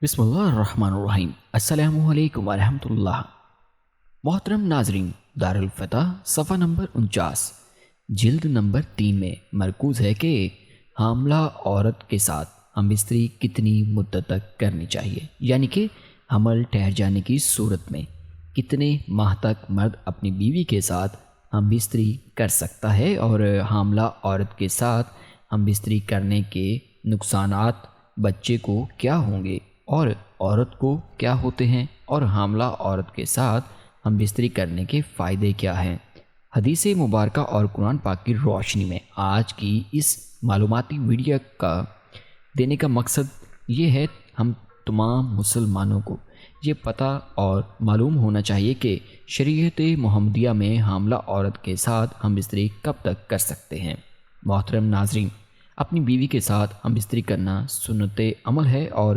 بسم اللہ الرحمن الرحیم۔ السلام علیکم ورحمۃ اللہ۔ محترم ناظرین، دارالفتح صفحہ نمبر 49 جلد نمبر 3 میں مرکوز ہے کہ حاملہ عورت کے ساتھ ہم بستری کتنی مدت تک کرنی چاہیے، یعنی کہ حمل ٹھہر جانے کی صورت میں کتنے ماہ تک مرد اپنی بیوی کے ساتھ ہم بستری کر سکتا ہے، اور حاملہ عورت کے ساتھ ہم بستری کرنے کے نقصانات بچے کو کیا ہوں گے اور عورت کو کیا ہوتے ہیں، اور حاملہ عورت کے ساتھ ہم بستری کرنے کے فائدے کیا ہیں۔ حدیث مبارکہ اور قرآن پاک کی روشنی میں آج کی اس معلوماتی ویڈیو کا دینے کا مقصد یہ ہے، ہم تمام مسلمانوں کو یہ پتہ اور معلوم ہونا چاہیے کہ شریعت محمدیہ میں حاملہ عورت کے ساتھ ہم بستری کب تک کر سکتے ہیں۔ محترم ناظرین، اپنی بیوی کے ساتھ ہم بستری کرنا سنت عمل ہے، اور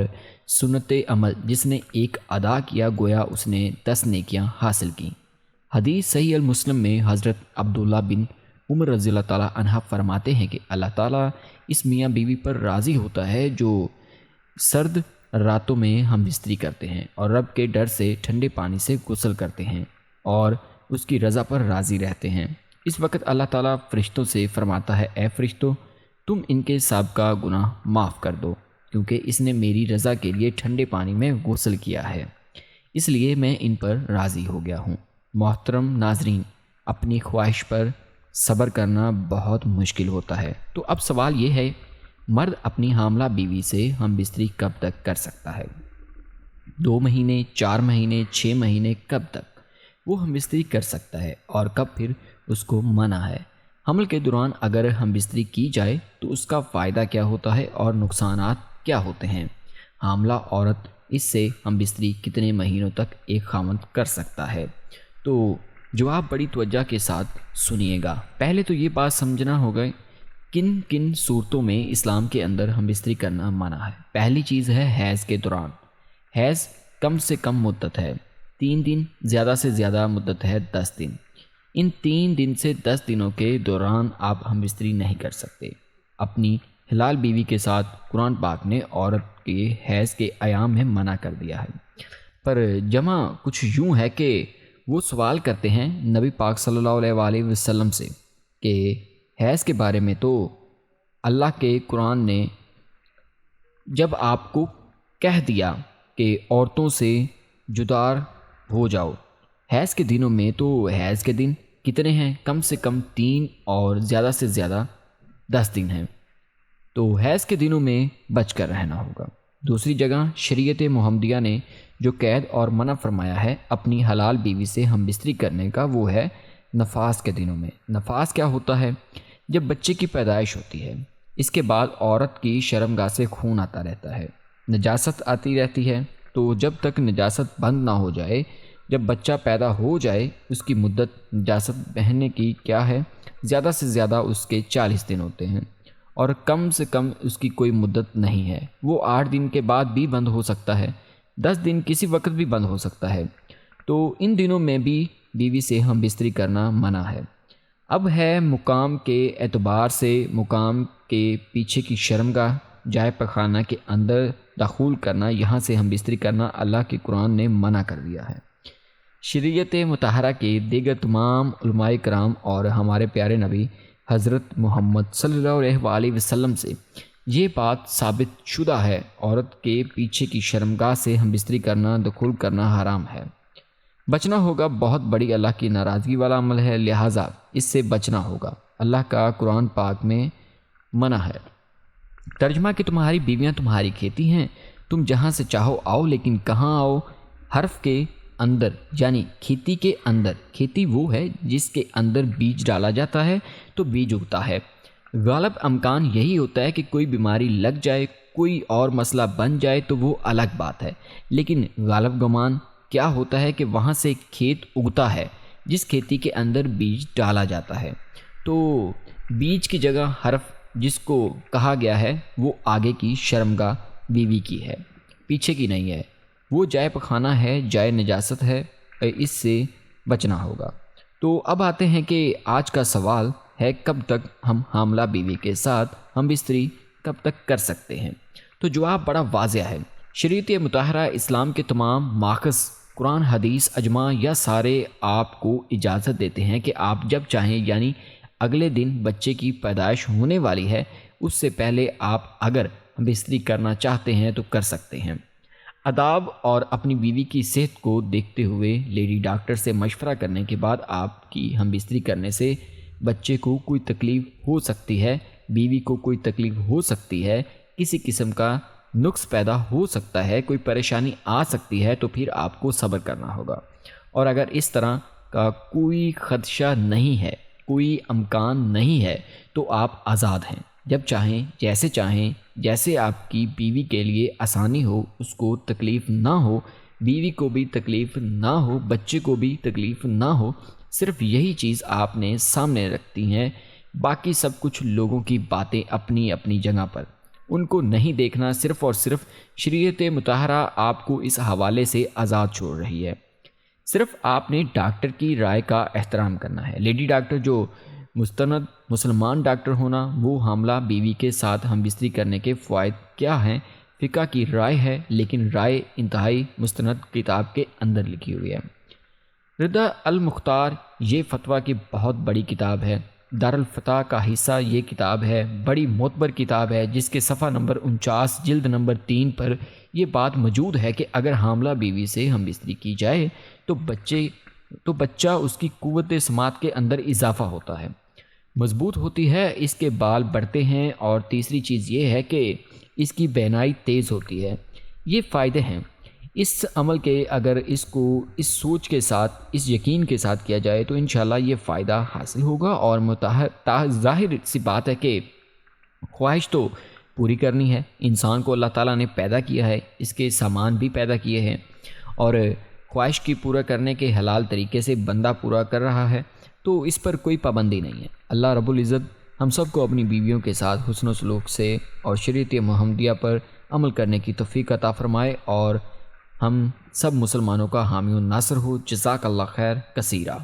سنت عمل جس نے ایک ادا کیا گویا اس نے 10 نیکیاں حاصل کیں۔ حدیث صحیح المسلم میں حضرت عبداللہ بن عمر رضی اللہ تعالیٰ عنہ فرماتے ہیں کہ اللہ تعالیٰ اس میاں بیوی پر راضی ہوتا ہے جو سرد راتوں میں ہم بستری کرتے ہیں اور رب کے ڈر سے ٹھنڈے پانی سے غسل کرتے ہیں اور اس کی رضا پر راضی رہتے ہیں۔ اس وقت اللہ تعالیٰ فرشتوں سے فرماتا ہے، اے فرشتوں، تم ان کے سابقہ گناہ معاف کر دو، کیونکہ اس نے میری رضا کے لیے ٹھنڈے پانی میں غسل کیا ہے، اس لیے میں ان پر راضی ہو گیا ہوں۔ محترم ناظرین، اپنی خواہش پر صبر کرنا بہت مشکل ہوتا ہے، تو اب سوال یہ ہے، مرد اپنی حاملہ بیوی سے ہم بستری کب تک کر سکتا ہے؟ 2 مہینے، 4 مہینے، 6 مہینے، کب تک وہ ہم بستری کر سکتا ہے، اور کب پھر اس کو منع ہے؟ حمل کے دوران اگر ہم بستری کی جائے تو اس کا فائدہ کیا ہوتا ہے اور نقصانات کیا ہوتے ہیں؟ حاملہ عورت اس سے ہم بستری کتنے مہینوں تک ایک خاوند کر سکتا ہے؟ تو جواب بڑی توجہ کے ساتھ سنیے گا۔ پہلے تو یہ بات سمجھنا ہوگا کن کن صورتوں میں اسلام کے اندر ہم بستری کرنا منع ہے۔ پہلی چیز ہے حیض کے دوران۔ حیض کم سے کم مدت ہے 3 دن، زیادہ سے زیادہ مدت ہے 10 دن۔ ان 3 دن سے 10 دنوں کے دوران آپ ہم بستری نہیں کر سکتے۔ اپنی حلال بیوی کے ساتھ قرآن پاک نے عورت کے حیض کے ایام میں منع کر دیا ہے، پر جمع کچھ یوں ہے کہ وہ سوال کرتے ہیں نبی پاک صلی اللہ علیہ وآلہ وسلم سے کہ حیض کے بارے میں تو اللہ کے قرآن نے جب آپ کو کہہ دیا کہ عورتوں سے جدار ہو جاؤ، حیض کے دنوں میں تو حیض کے دن کتنے ہیں؟ کم سے کم 3 اور زیادہ سے زیادہ 10 دن ہیں، تو حیض کے دنوں میں بچ کر رہنا ہوگا۔ دوسری جگہ شریعت محمدیہ نے جو قید اور منع فرمایا ہے اپنی حلال بیوی سے ہم بستری کرنے کا، وہ ہے نفاس کے دنوں میں۔ نفاس کیا ہوتا ہے؟ جب بچے کی پیدائش ہوتی ہے، اس کے بعد عورت کی شرمگاہ سے خون آتا رہتا ہے، نجاست آتی رہتی ہے، تو جب تک نجاست بند نہ ہو جائے، جب بچہ پیدا ہو جائے، اس کی مدت نجاست بہنے کی کیا ہے؟ زیادہ سے زیادہ اس کے 40 دن ہوتے ہیں، اور کم سے کم اس کی کوئی مدت نہیں ہے۔ وہ 8 دن کے بعد بھی بند ہو سکتا ہے، 10 دن کسی وقت بھی بند ہو سکتا ہے، تو ان دنوں میں بھی بیوی سے ہم بستری کرنا منع ہے۔ اب ہے مقام کے اعتبار سے، مقام کے پیچھے کی شرمگاہ جائے پخانہ کے اندر دخول کرنا، یہاں سے ہم بستری کرنا اللہ کے قرآن نے منع کر دیا ہے۔ شریعت مطہرہ کے دیگر تمام علماء کرام اور ہمارے پیارے نبی حضرت محمد صلی اللہ علیہ وآلہ وسلم سے یہ بات ثابت شدہ ہے، عورت کے پیچھے کی شرمگاہ سے ہم بستری کرنا، دخول کرنا حرام ہے۔ بچنا ہوگا، بہت بڑی اللہ کی ناراضگی والا عمل ہے، لہٰذا اس سے بچنا ہوگا۔ اللہ کا قرآن پاک میں منع ہے۔ ترجمہ کہ تمہاری بیویاں تمہاری کھیتی ہیں، تم جہاں سے چاہو آؤ، لیکن کہاں آؤ؟ حرف کے اندر، یعنی کھیتی کے اندر۔ کھیتی وہ ہے جس کے اندر بیج ڈالا جاتا ہے تو بیج اگتا ہے۔ غالب امکان یہی ہوتا ہے کہ کوئی بیماری لگ جائے، کوئی اور مسئلہ بن جائے تو وہ الگ بات ہے، لیکن غالب گمان کیا ہوتا ہے کہ وہاں سے کھیت اگتا ہے جس کھیتی کے اندر بیج ڈالا جاتا ہے۔ تو بیج کی جگہ حرف جس کو کہا گیا ہے وہ آگے کی شرمگاہ بیوی کی ہے، پیچھے کی نہیں ہے۔ وہ جائے پخانہ ہے، جائے نجاست ہے، اس سے بچنا ہوگا۔ تو اب آتے ہیں کہ آج کا سوال ہے کب تک ہم حاملہ بیوی کے ساتھ ہم بستری کب تک کر سکتے ہیں؟ تو جواب بڑا واضح ہے۔ شریعت مطہرہ اسلام کے تمام ماخذ قرآن، حدیث، اجماع یا سارے آپ کو اجازت دیتے ہیں کہ آپ جب چاہیں، یعنی اگلے دن بچے کی پیدائش ہونے والی ہے اس سے پہلے آپ اگر ہمبستری کرنا چاہتے ہیں تو کر سکتے ہیں۔ آداب اور اپنی بیوی کی صحت کو دیکھتے ہوئے لیڈی ڈاکٹر سے مشورہ کرنے کے بعد آپ کی ہمبستری کرنے سے بچے کو کوئی تکلیف ہو سکتی ہے، بیوی کو کوئی تکلیف ہو سکتی ہے، کسی قسم کا نقص پیدا ہو سکتا ہے، کوئی پریشانی آ سکتی ہے، تو پھر آپ کو صبر کرنا ہوگا۔ اور اگر اس طرح کا کوئی خدشہ نہیں ہے، کوئی امکان نہیں ہے، تو آپ آزاد ہیں، جب چاہیں جیسے آپ کی بیوی کے لیے آسانی ہو، اس کو تکلیف نہ ہو، بیوی کو بھی تکلیف نہ ہو، بچے کو بھی تکلیف نہ ہو، صرف یہی چیز آپ نے سامنے رکھتی ہیں، باقی سب کچھ لوگوں کی باتیں اپنی اپنی جگہ پر، ان کو نہیں دیکھنا۔ صرف اور صرف شریعت مطہرہ آپ کو اس حوالے سے آزاد چھوڑ رہی ہے۔ صرف آپ نے ڈاکٹر کی رائے کا احترام کرنا ہے۔ لیڈی ڈاکٹر جو مستند مسلمان ڈاکٹر ہونا، وہ حاملہ بیوی کے ساتھ ہمبستری کرنے کے فوائد کیا ہیں، فقہ کی رائے ہے، لیکن رائے انتہائی مستند کتاب کے اندر لکھی ہوئی ہے۔ رضا المختار یہ فتویٰ کی بہت بڑی کتاب ہے، دارالفتح کا حصہ یہ کتاب ہے، بڑی معتبر کتاب ہے، جس کے صفحہ نمبر 49 جلد نمبر 3 پر یہ بات موجود ہے کہ اگر حاملہ بیوی سے ہمبستری کی جائے تو بچہ اس کی قوت سماعت کے اندر اضافہ ہوتا ہے، مضبوط ہوتی ہے، اس کے بال بڑھتے ہیں، اور تیسری چیز یہ ہے کہ اس کی بینائی تیز ہوتی ہے۔ یہ فائدے ہیں اس عمل کے، اگر اس کو اس سوچ کے ساتھ، اس یقین کے ساتھ کیا جائے تو انشاءاللہ یہ فائدہ حاصل ہوگا۔ اور ظاہر سی بات ہے کہ خواہش تو پوری کرنی ہے، انسان کو اللہ تعالیٰ نے پیدا کیا ہے، اس کے سامان بھی پیدا کیے ہیں، اور خواہش کی پورا کرنے کے حلال طریقے سے بندہ پورا کر رہا ہے، تو اس پر کوئی پابندی نہیں ہے۔ اللہ رب العزت ہم سب کو اپنی بیویوں کے ساتھ حسن و سلوک سے اور شریعت محمدیہ پر عمل کرنے کی توفیق عطا فرمائے، اور ہم سب مسلمانوں کا حامی و ناصر ہو۔ جزاک اللہ خیر کثیرہ۔